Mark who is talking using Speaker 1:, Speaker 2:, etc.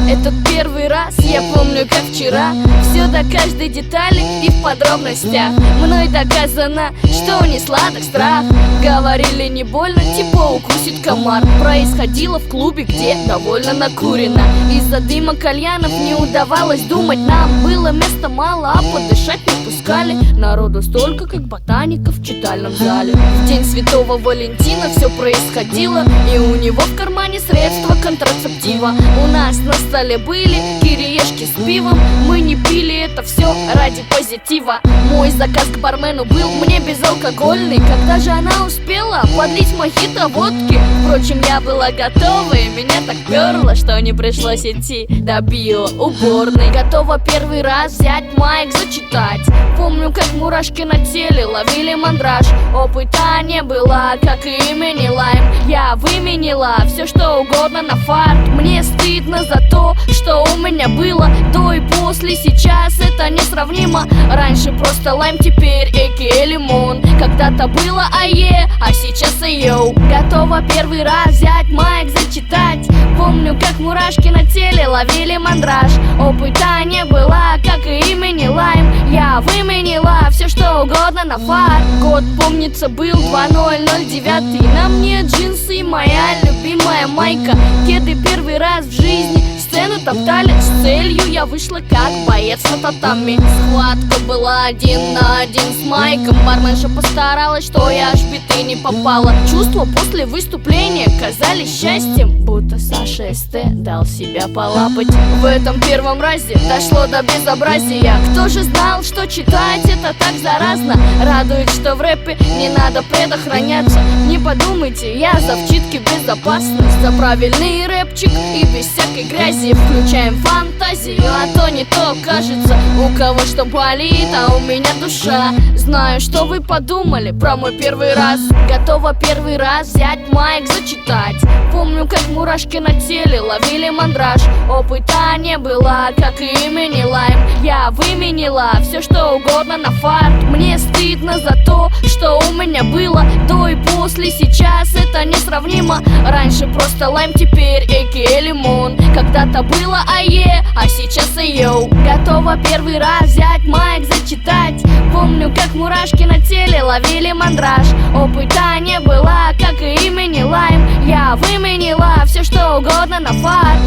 Speaker 1: Этот первый раз я помню как вчера. Все до каждой детали и в подробностях. Мной доказано, что не сладок страх. Говорили не больно, типа укусит комар. Происходило в клубе, где довольно накурено. Из-за дыма кальянов не удавалось думать нам. Было места мало, а подышать не пускали. Народу столько, как ботаников в читальном зале. В день Святого Валентина все происходило, и у него в кармане средства контрацептива. У нас на столе были кириешки с пивом. Мы не пили это все ради позитива. Мой заказ к бармену был мне безалкогольный. Когда же она успела подлить мохито водки? Впрочем, я была готова, и меня так перло, что не пришлось идти до биоуборной. Готова первый раз взять майк зачитать. Помню, как мурашки на теле ловили мандраж. Опыта не было, как и имени Лайм. Я выменила все что угодно на фарт. Мне стыдно за то, что у меня было до и после. Сейчас это несравнимо. Раньше просто лайм, теперь эки лимон. Когда-то было ае, а сейчас айоу. Готова первый раз взять майк зачитать. Помню, как мурашки на теле ловили мандраж. Опыта не было, как и имени Лайм. Я выменила все что угодно на фарт. Год, помнится, был 2009. На мне джинсы и моя любимая майка. Кеды первый раз в жизни сцену топтали. С целью я вышла как боец на татами. Схватка была 1 на 1 с майком. Барменша постаралась, что я аж в биты не попала. Чувства после выступления казались счастьем, будто Саша СТ дал себя полапать. В этом первом разе дошло до безобразия. Кто же знал, что читать это так заразно? Радует, что в рэпе не надо предохраняться. Не подумайте, я за вчитки безопасность. За правильный рэпчик и без всякой грязи. Включаем фантазию, а то не то кажется. У кого что болит, а у меня душа. Знаю, что вы подумали про мой первый раз. Готова первый раз взять майк зачитать. Помню, как мурашки на теле ловили мандраж. Опыта не было, как и имени Лайм. Я выменила все что угодно на фарт. Мне стыдно за то, что у меня было до и после. Сейчас это несравнимо. Раньше просто лайм, теперь эки лимон. Когда-то было ае, а сейчас айоу. Готова первый раз взять майк зачитать. Помню, как мурашки на теле ловили мандраж. Опыта не было, как и имени Лайм. Я выменила все что угодно на фарт.